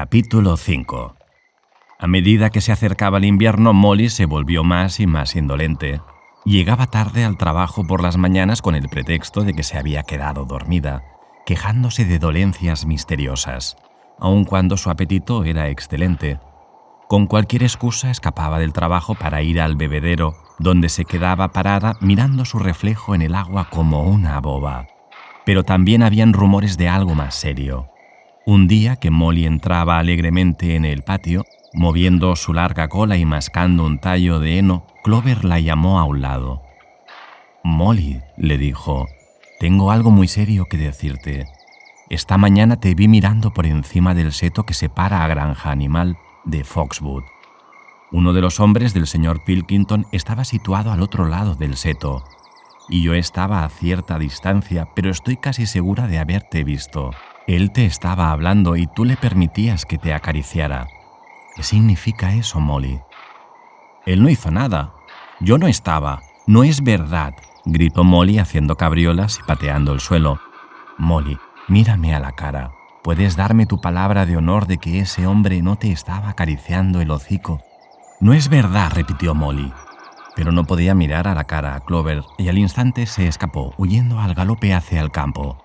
Capítulo 5. A medida que se acercaba el invierno, Molly se volvió más y más indolente. Llegaba tarde al trabajo por las mañanas con el pretexto de que se había quedado dormida, quejándose de dolencias misteriosas, aun cuando su apetito era excelente. Con cualquier excusa escapaba del trabajo para ir al bebedero, donde se quedaba parada mirando su reflejo en el agua como una boba. Pero también habían rumores de algo más serio. Un día que Molly entraba alegremente en el patio, moviendo su larga cola y mascando un tallo de heno, Clover la llamó a un lado. «Molly», le dijo, «tengo algo muy serio que decirte. Esta mañana te vi mirando por encima del seto que separa a Granja Animal de Foxwood. Uno de los hombres del señor Pilkington estaba situado al otro lado del seto, y yo estaba a cierta distancia, pero estoy casi segura de haberte visto. Él te estaba hablando y tú le permitías que te acariciara. ¿Qué significa eso, Molly?» «Él no hizo nada. Yo no estaba. No es verdad», gritó Molly haciendo cabriolas y pateando el suelo. «Molly, mírame a la cara. ¿Puedes darme tu palabra de honor de que ese hombre no te estaba acariciando el hocico?» «No es verdad», repitió Molly. Pero no podía mirar a la cara a Clover y al instante se escapó, huyendo al galope hacia el campo.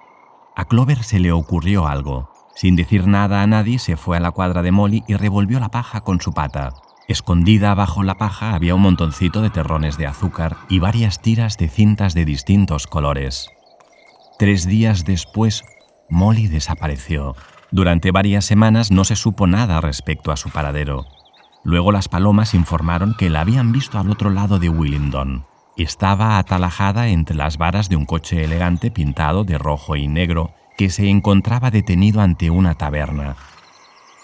A Clover se le ocurrió algo. Sin decir nada a nadie, se fue a la cuadra de Molly y revolvió la paja con su pata. Escondida bajo la paja había un montoncito de terrones de azúcar y varias tiras de cintas de distintos colores. 3 días después, Molly desapareció. Durante varias semanas no se supo nada respecto a su paradero. Luego las palomas informaron que la habían visto al otro lado de Willingdon. Estaba atalajada entre las varas de un coche elegante pintado de rojo y negro que se encontraba detenido ante una taberna.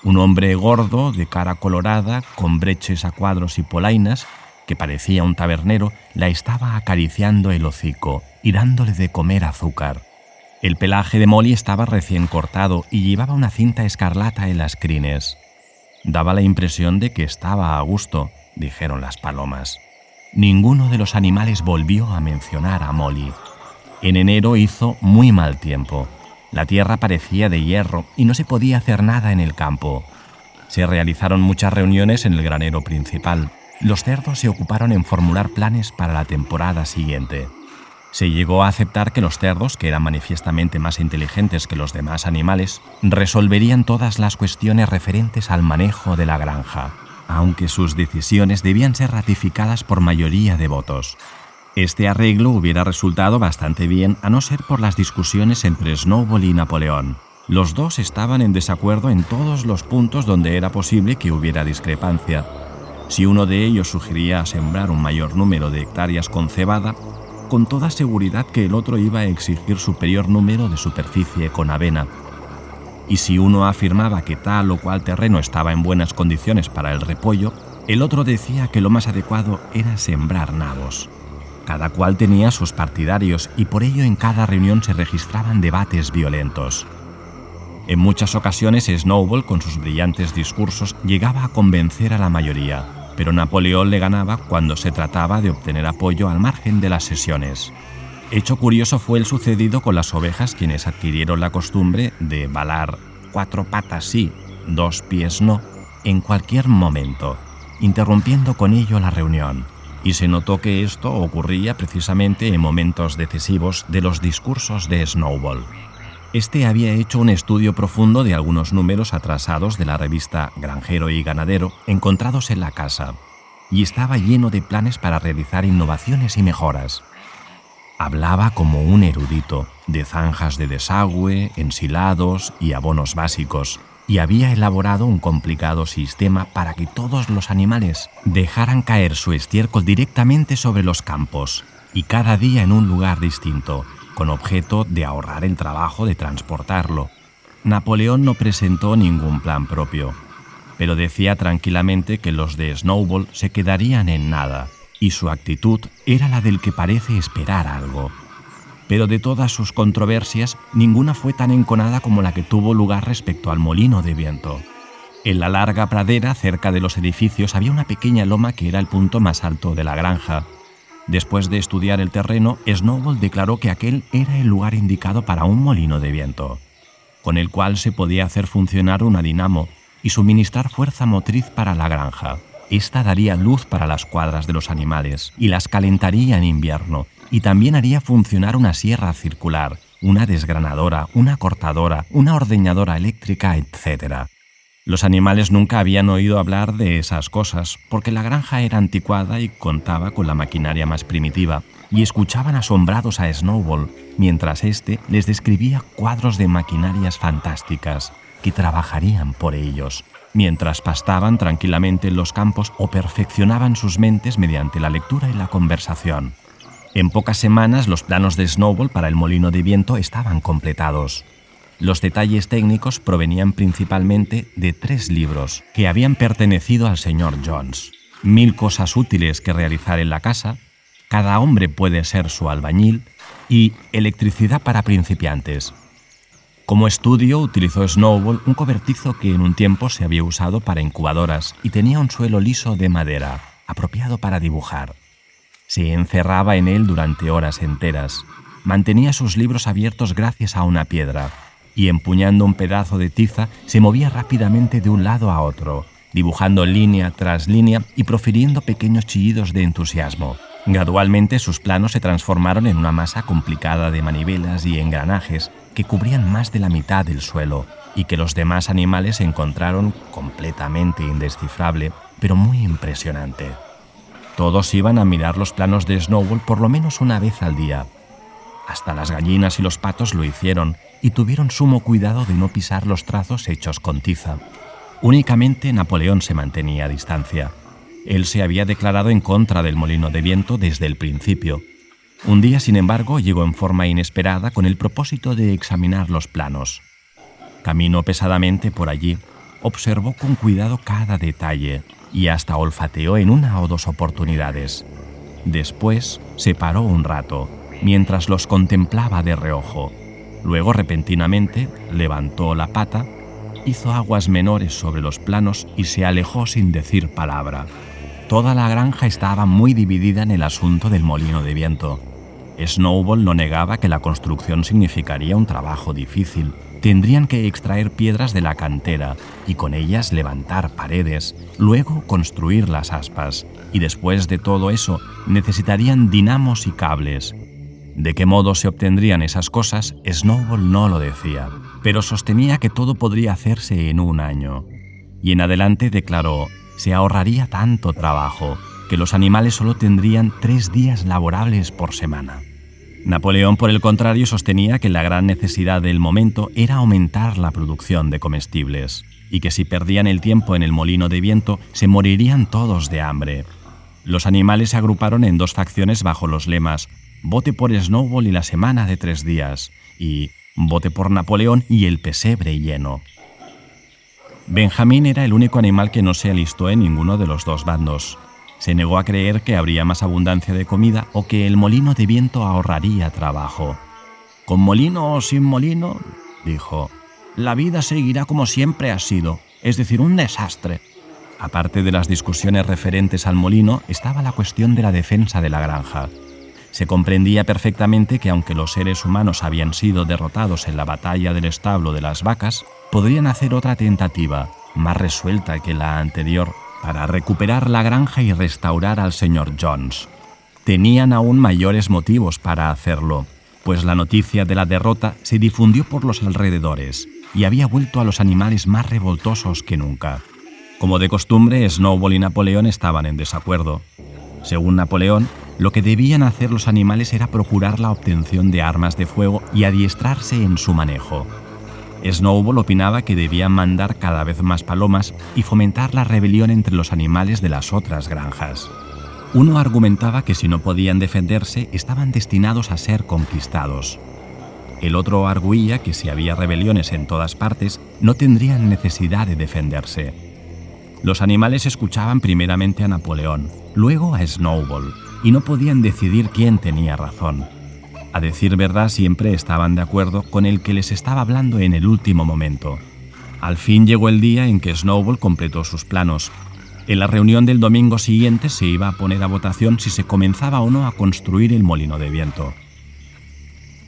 Un hombre gordo, de cara colorada, con breches a cuadros y polainas, que parecía un tabernero, la estaba acariciando el hocico y dándole de comer azúcar. El pelaje de Molly estaba recién cortado y llevaba una cinta escarlata en las crines. Daba la impresión de que estaba a gusto, dijeron las palomas. Ninguno de los animales volvió a mencionar a Molly. En enero hizo muy mal tiempo. La tierra parecía de hierro y no se podía hacer nada en el campo. Se realizaron muchas reuniones en el granero principal. Los cerdos se ocuparon en formular planes para la temporada siguiente. Se llegó a aceptar que los cerdos, que eran manifiestamente más inteligentes que los demás animales, resolverían todas las cuestiones referentes al manejo de la granja, aunque sus decisiones debían ser ratificadas por mayoría de votos. Este arreglo hubiera resultado bastante bien a no ser por las discusiones entre Snowball y Napoleón. Los dos estaban en desacuerdo en todos los puntos donde era posible que hubiera discrepancia. Si uno de ellos sugería sembrar un mayor número de hectáreas con cebada, con toda seguridad que el otro iba a exigir superior número de superficie con avena. Y si uno afirmaba que tal o cual terreno estaba en buenas condiciones para el repollo, el otro decía que lo más adecuado era sembrar nabos. Cada cual tenía sus partidarios y por ello en cada reunión se registraban debates violentos. En muchas ocasiones Snowball, con sus brillantes discursos, llegaba a convencer a la mayoría, pero Napoleón le ganaba cuando se trataba de obtener apoyo al margen de las sesiones. Hecho curioso fue el sucedido con las ovejas, quienes adquirieron la costumbre de balar 4 patas sí, 2 pies no, en cualquier momento, interrumpiendo con ello la reunión. Y se notó que esto ocurría precisamente en momentos decisivos de los discursos de Snowball. Este había hecho un estudio profundo de algunos números atrasados de la revista Granjero y Ganadero encontrados en la casa, y estaba lleno de planes para realizar innovaciones y mejoras. Hablaba como un erudito, de zanjas de desagüe, ensilados y abonos básicos, y había elaborado un complicado sistema para que todos los animales dejaran caer su estiércol directamente sobre los campos, y cada día en un lugar distinto, con objeto de ahorrar el trabajo de transportarlo. Napoleón no presentó ningún plan propio, pero decía tranquilamente que los de Snowball se quedarían en nada, y su actitud era la del que parece esperar algo. Pero de todas sus controversias, ninguna fue tan enconada como la que tuvo lugar respecto al molino de viento. En la larga pradera, cerca de los edificios, había una pequeña loma que era el punto más alto de la granja. Después de estudiar el terreno, Snowball declaró que aquel era el lugar indicado para un molino de viento, con el cual se podía hacer funcionar una dinamo, y suministrar fuerza motriz para la granja. Esta daría luz para las cuadras de los animales y las calentaría en invierno, y también haría funcionar una sierra circular, una desgranadora, una cortadora, una ordeñadora eléctrica, etc. Los animales nunca habían oído hablar de esas cosas, porque la granja era anticuada y contaba con la maquinaria más primitiva, y escuchaban asombrados a Snowball, mientras éste les describía cuadros de maquinarias fantásticas que trabajarían por ellos, mientras pastaban tranquilamente en los campos o perfeccionaban sus mentes mediante la lectura y la conversación. En pocas semanas los planos de Snowball para el molino de viento estaban completados. Los detalles técnicos provenían principalmente de 3 libros que habían pertenecido al señor Jones. 1000 cosas útiles que realizar en la casa, Cada hombre puede ser su albañil y Electricidad para principiantes. Como estudio utilizó Snowball un cobertizo que en un tiempo se había usado para incubadoras y tenía un suelo liso de madera, apropiado para dibujar. Se encerraba en él durante horas enteras, mantenía sus libros abiertos gracias a una piedra y empuñando un pedazo de tiza se movía rápidamente de un lado a otro, dibujando línea tras línea y profiriendo pequeños chillidos de entusiasmo. Gradualmente sus planos se transformaron en una masa complicada de manivelas y engranajes que cubrían más de la mitad del suelo y que los demás animales encontraron completamente indescifrable, pero muy impresionante. Todos iban a mirar los planos de Snowball por lo menos una vez al día. Hasta las gallinas y los patos lo hicieron y tuvieron sumo cuidado de no pisar los trazos hechos con tiza. Únicamente Napoleón se mantenía a distancia. Él se había declarado en contra del molino de viento desde el principio. Un día, sin embargo, llegó en forma inesperada con el propósito de examinar los planos. Caminó pesadamente por allí, observó con cuidado cada detalle y hasta olfateó en 1 o 2 oportunidades. Después se paró un rato, mientras los contemplaba de reojo. Luego, repentinamente, levantó la pata, hizo aguas menores sobre los planos y se alejó sin decir palabra. Toda la granja estaba muy dividida en el asunto del molino de viento. Snowball no negaba que la construcción significaría un trabajo difícil. Tendrían que extraer piedras de la cantera y con ellas levantar paredes, luego construir las aspas, y después de todo eso necesitarían dinamos y cables. De qué modo se obtendrían esas cosas, Snowball no lo decía, pero sostenía que todo podría hacerse en 1 año. Y en adelante declaró, se ahorraría tanto trabajo que los animales solo tendrían 3 días laborables por semana. Napoleón, por el contrario, sostenía que la gran necesidad del momento era aumentar la producción de comestibles y que si perdían el tiempo en el molino de viento se morirían todos de hambre. Los animales se agruparon en 2 facciones bajo los lemas «Vote por Snowball y la semana de 3 días» y «Vote por Napoleón y el pesebre lleno». Benjamín era el único animal que no se alistó en ninguno de los 2 bandos. Se negó a creer que habría más abundancia de comida o que el molino de viento ahorraría trabajo. «Con molino o sin molino», dijo, «la vida seguirá como siempre ha sido, es decir, un desastre». Aparte de las discusiones referentes al molino, estaba la cuestión de la defensa de la granja. Se comprendía perfectamente que aunque los seres humanos habían sido derrotados en la batalla del establo de las vacas, podrían hacer otra tentativa, más resuelta que la anterior, para recuperar la granja y restaurar al señor Jones. Tenían aún mayores motivos para hacerlo, pues la noticia de la derrota se difundió por los alrededores y había vuelto a los animales más revoltosos que nunca. Como de costumbre, Snowball y Napoleón estaban en desacuerdo. Según Napoleón, lo que debían hacer los animales era procurar la obtención de armas de fuego y adiestrarse en su manejo. Snowball opinaba que debían mandar cada vez más palomas y fomentar la rebelión entre los animales de las otras granjas. Uno argumentaba que si no podían defenderse, estaban destinados a ser conquistados. El otro arguía que si había rebeliones en todas partes, no tendrían necesidad de defenderse. Los animales escuchaban primeramente a Napoleón, luego a Snowball, y no podían decidir quién tenía razón. A decir verdad, siempre estaban de acuerdo con el que les estaba hablando en el último momento. Al fin llegó el día en que Snowball completó sus planos. En la reunión del domingo siguiente se iba a poner a votación si se comenzaba o no a construir el molino de viento.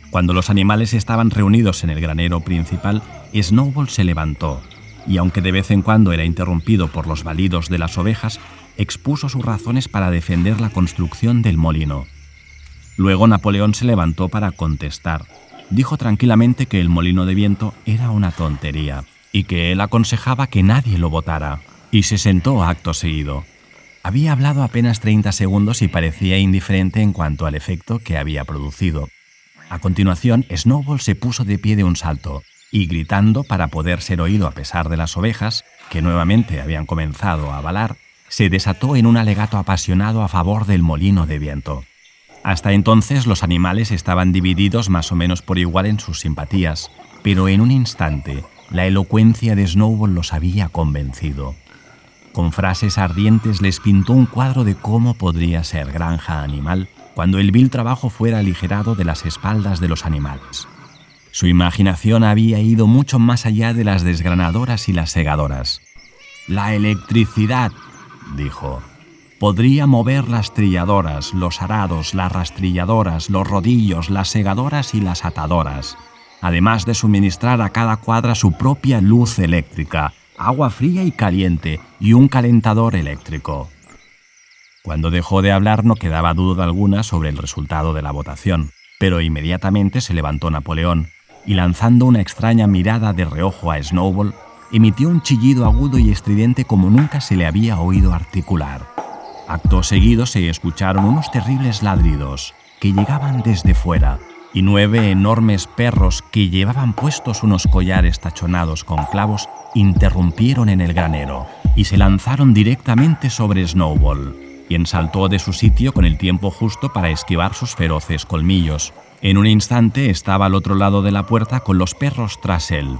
Cuando los animales estaban reunidos en el granero principal, Snowball se levantó, y aunque de vez en cuando era interrumpido por los balidos de las ovejas, expuso sus razones para defender la construcción del molino. Luego Napoleón se levantó para contestar. Dijo tranquilamente que el molino de viento era una tontería y que él aconsejaba que nadie lo votara, y se sentó acto seguido. Había hablado apenas 30 segundos y parecía indiferente en cuanto al efecto que había producido. A continuación, Snowball se puso de pie de un salto y, gritando para poder ser oído a pesar de las ovejas, que nuevamente habían comenzado a balar, se desató en un alegato apasionado a favor del molino de viento. Hasta entonces los animales estaban divididos más o menos por igual en sus simpatías, pero en un instante la elocuencia de Snowball los había convencido. Con frases ardientes les pintó un cuadro de cómo podría ser granja animal cuando el vil trabajo fuera aligerado de las espaldas de los animales. Su imaginación había ido mucho más allá de las desgranadoras y las segadoras. «La electricidad», dijo, «podría mover las trilladoras, los arados, las rastrilladoras, los rodillos, las segadoras y las atadoras, además de suministrar a cada cuadra su propia luz eléctrica, agua fría y caliente y un calentador eléctrico». Cuando dejó de hablar no quedaba duda alguna sobre el resultado de la votación, pero inmediatamente se levantó Napoleón y, lanzando una extraña mirada de reojo a Snowball, emitió un chillido agudo y estridente como nunca se le había oído articular. Acto seguido se escucharon unos terribles ladridos que llegaban desde fuera, y 9 enormes perros que llevaban puestos unos collares tachonados con clavos interrumpieron en el granero y se lanzaron directamente sobre Snowball, quien saltó de su sitio con el tiempo justo para esquivar sus feroces colmillos. En un instante estaba al otro lado de la puerta con los perros tras él.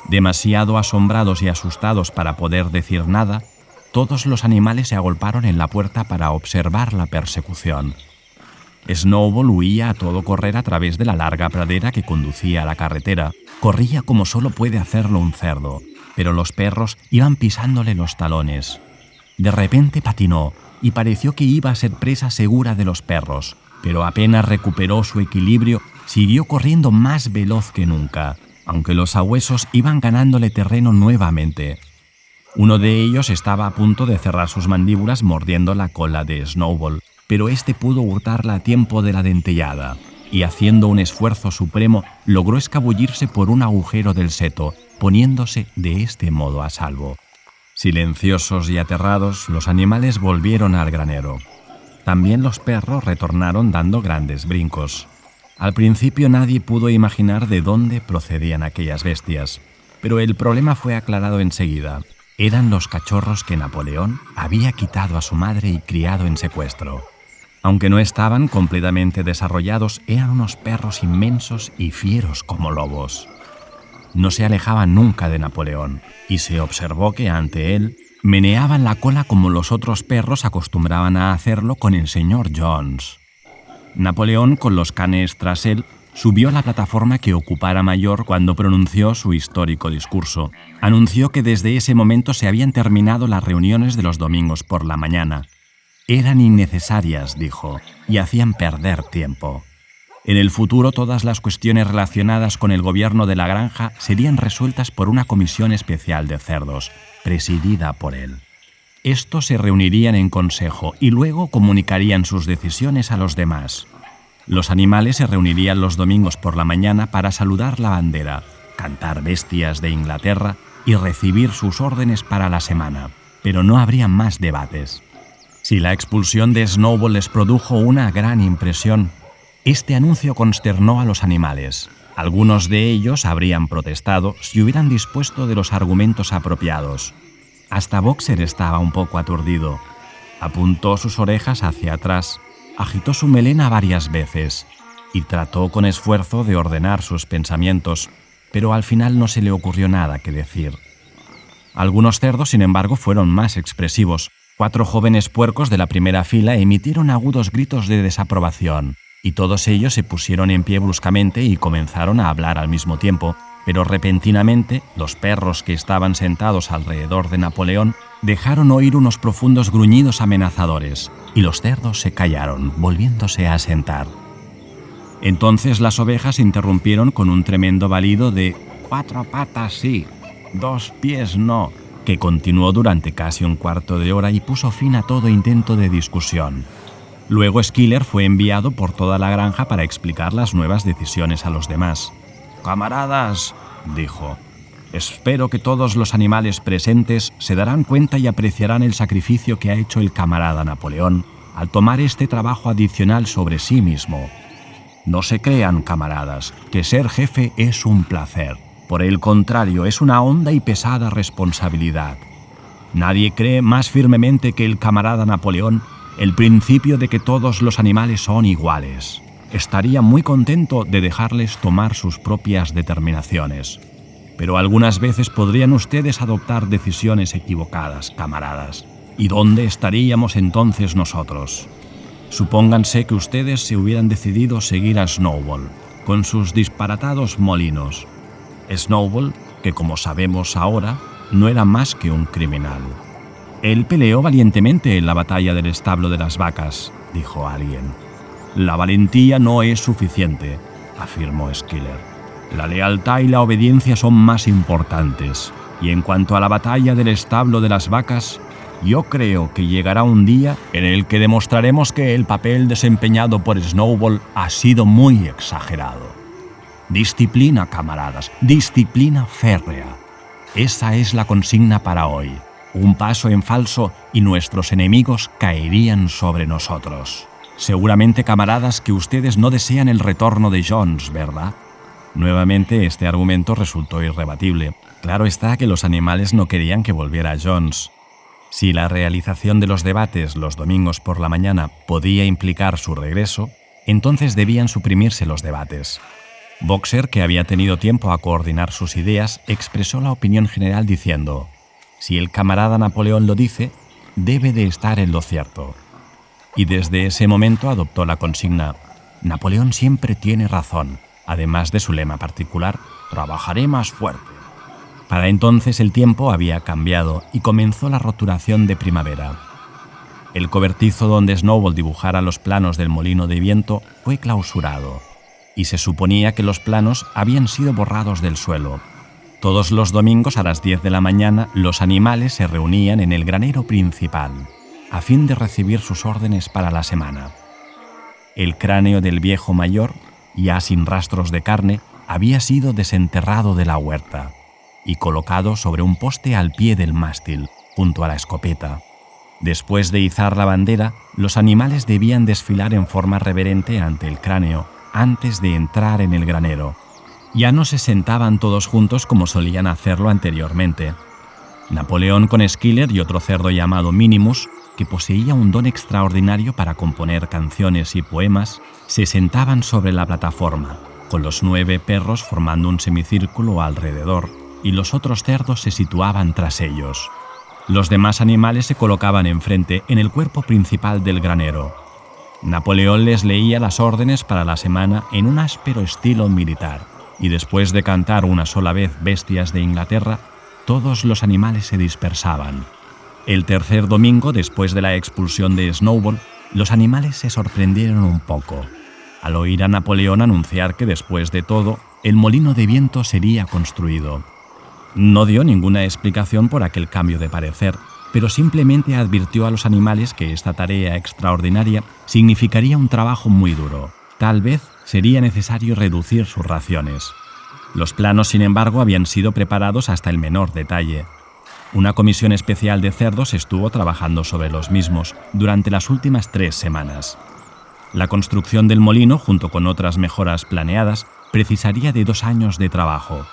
Demasiado asombrados y asustados para poder decir nada, todos los animales se agolparon en la puerta para observar la persecución. Snowball huía a todo correr a través de la larga pradera que conducía a la carretera. Corría como solo puede hacerlo un cerdo, pero los perros iban pisándole los talones. De repente patinó y pareció que iba a ser presa segura de los perros, pero apenas recuperó su equilibrio, siguió corriendo más veloz que nunca, aunque los sabuesos iban ganándole terreno nuevamente. Uno de ellos estaba a punto de cerrar sus mandíbulas mordiendo la cola de Snowball, pero este pudo hurtarla a tiempo de la dentellada y, haciendo un esfuerzo supremo, logró escabullirse por un agujero del seto, poniéndose de este modo a salvo. Silenciosos y aterrados, los animales volvieron al granero. También los perros retornaron dando grandes brincos. Al principio nadie pudo imaginar de dónde procedían aquellas bestias, pero el problema fue aclarado enseguida. Eran los cachorros que Napoleón había quitado a su madre y criado en secuestro. Aunque no estaban completamente desarrollados, eran unos perros inmensos y fieros como lobos. No se alejaban nunca de Napoleón, y se observó que ante él meneaban la cola como los otros perros acostumbraban a hacerlo con el señor Jones. Napoleón, con los canes tras él, subió a la plataforma que ocupara mayor cuando pronunció su histórico discurso. Anunció que desde ese momento se habían terminado las reuniones de los domingos por la mañana. Eran innecesarias, dijo, y hacían perder tiempo. En el futuro todas las cuestiones relacionadas con el gobierno de la granja serían resueltas por una comisión especial de cerdos, presidida por él. Estos se reunirían en consejo y luego comunicarían sus decisiones a los demás. Los animales se reunirían los domingos por la mañana para saludar la bandera, cantar bestias de Inglaterra y recibir sus órdenes para la semana, pero no habría más debates. Si la expulsión de Snowball les produjo una gran impresión, este anuncio consternó a los animales. Algunos de ellos habrían protestado si hubieran dispuesto de los argumentos apropiados. Hasta Boxer estaba un poco aturdido. Apuntó sus orejas hacia atrás, agitó su melena varias veces y trató con esfuerzo de ordenar sus pensamientos, pero al final no se le ocurrió nada que decir. Algunos cerdos, sin embargo, fueron más expresivos. 4 jóvenes puercos de la primera fila emitieron agudos gritos de desaprobación, y todos ellos se pusieron en pie bruscamente y comenzaron a hablar al mismo tiempo, pero repentinamente los perros que estaban sentados alrededor de Napoleón dejaron oír unos profundos gruñidos amenazadores, y los cerdos se callaron, volviéndose a sentar. Entonces las ovejas interrumpieron con un tremendo balido de 4 patas sí, 2 pies no, que continuó durante casi un cuarto de hora y puso fin a todo intento de discusión. Luego Skiller fue enviado por toda la granja para explicar las nuevas decisiones a los demás. «Camaradas», dijo, «espero que todos los animales presentes se darán cuenta y apreciarán el sacrificio que ha hecho el camarada Napoleón al tomar este trabajo adicional sobre sí mismo. No se crean, camaradas, que ser jefe es un placer. Por el contrario, es una honda y pesada responsabilidad. Nadie cree más firmemente que el camarada Napoleón el principio de que todos los animales son iguales. Estaría muy contento de dejarles tomar sus propias determinaciones. Pero algunas veces podrían ustedes adoptar decisiones equivocadas, camaradas. ¿Y dónde estaríamos entonces nosotros? Supónganse que ustedes se hubieran decidido seguir a Snowball, con sus disparatados molinos. Snowball, que como sabemos ahora, no era más que un criminal. Él peleó valientemente en la batalla del establo de las vacas, dijo alguien. La valentía no es suficiente, afirmó Skiller. La lealtad y la obediencia son más importantes. Y en cuanto a la batalla del establo de las vacas, yo creo que llegará un día en el que demostraremos que el papel desempeñado por Snowball ha sido muy exagerado. Disciplina, camaradas, disciplina férrea. Esa es la consigna para hoy. Un paso en falso y nuestros enemigos caerían sobre nosotros. Seguramente, camaradas, que ustedes no desean el retorno de Jones, ¿verdad? Nuevamente este argumento resultó irrebatible. Claro está que los animales no querían que volviera Jones. Si la realización de los debates los domingos por la mañana podía implicar su regreso, entonces debían suprimirse los debates. Boxer, que había tenido tiempo a coordinar sus ideas, expresó la opinión general diciendo: «Si el camarada Napoleón lo dice, debe de estar en lo cierto». Y desde ese momento adoptó la consigna: «Napoleón siempre tiene razón», además de su lema particular: «Trabajaré más fuerte». Para entonces el tiempo había cambiado y comenzó la roturación de primavera. El cobertizo donde Snowball dibujara los planos del molino de viento fue clausurado, y se suponía que los planos habían sido borrados del suelo. Todos los domingos a las 10 de la mañana los animales se reunían en el granero principal, a fin de recibir sus órdenes para la semana. El cráneo del viejo mayor, ya sin rastros de carne, había sido desenterrado de la huerta y colocado sobre un poste al pie del mástil, junto a la escopeta. Después de izar la bandera, los animales debían desfilar en forma reverente ante el cráneo antes de entrar en el granero. Ya no se sentaban todos juntos como solían hacerlo anteriormente. Napoleón, con Skiller y otro cerdo llamado Minimus, que poseía un don extraordinario para componer canciones y poemas, se sentaban sobre la plataforma, con los 9 perros formando un semicírculo alrededor, y los otros cerdos se situaban tras ellos. Los demás animales se colocaban enfrente, en el cuerpo principal del granero. Napoleón les leía las órdenes para la semana en un áspero estilo militar, y después de cantar una sola vez Bestias de Inglaterra, todos los animales se dispersaban. El tercer domingo, después de la expulsión de Snowball, los animales se sorprendieron un poco al oír a Napoleón anunciar que, después de todo, el molino de viento sería construido. No dio ninguna explicación por aquel cambio de parecer, pero simplemente advirtió a los animales que esta tarea extraordinaria significaría un trabajo muy duro. Tal vez sería necesario reducir sus raciones. Los planos, sin embargo, habían sido preparados hasta el menor detalle. Una comisión especial de cerdos estuvo trabajando sobre los mismos durante las últimas 3 semanas. La construcción del molino, junto con otras mejoras planeadas, precisaría de 2 años de trabajo.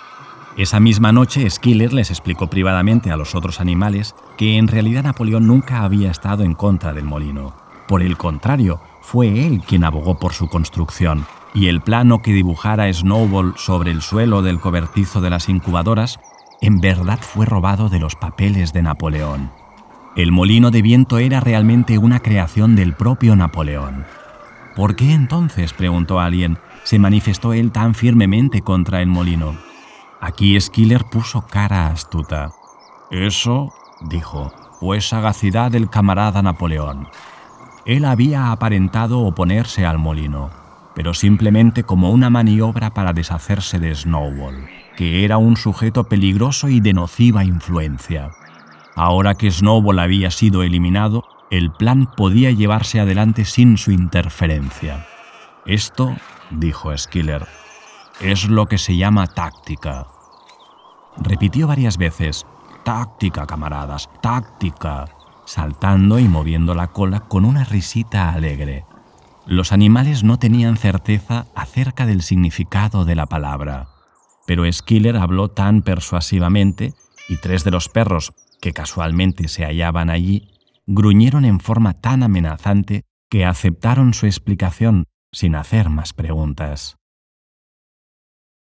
Esa misma noche, Skiller les explicó privadamente a los otros animales que en realidad Napoleón nunca había estado en contra del molino. Por el contrario, fue él quien abogó por su construcción, y el plano que dibujara Snowball sobre el suelo del cobertizo de las incubadoras en verdad fue robado de los papeles de Napoleón. El molino de viento era realmente una creación del propio Napoleón. ¿Por qué entonces, preguntó alguien, se manifestó él tan firmemente contra el molino? Aquí Skiller puso cara astuta. Eso, dijo, fue sagacidad del camarada Napoleón. Él había aparentado oponerse al molino, pero simplemente como una maniobra para deshacerse de Snowball. que era un sujeto peligroso y de nociva influencia. Ahora que Snowball había sido eliminado, el plan podía llevarse adelante sin su interferencia. Esto, dijo Skiller, es lo que se llama táctica. Repitió varias veces, táctica, camaradas, táctica, saltando y moviendo la cola con una risita alegre. Los animales no tenían certeza acerca del significado de la palabra, pero Skiller habló tan persuasivamente y 3 de los perros, que casualmente se hallaban allí, gruñeron en forma tan amenazante que aceptaron su explicación sin hacer más preguntas.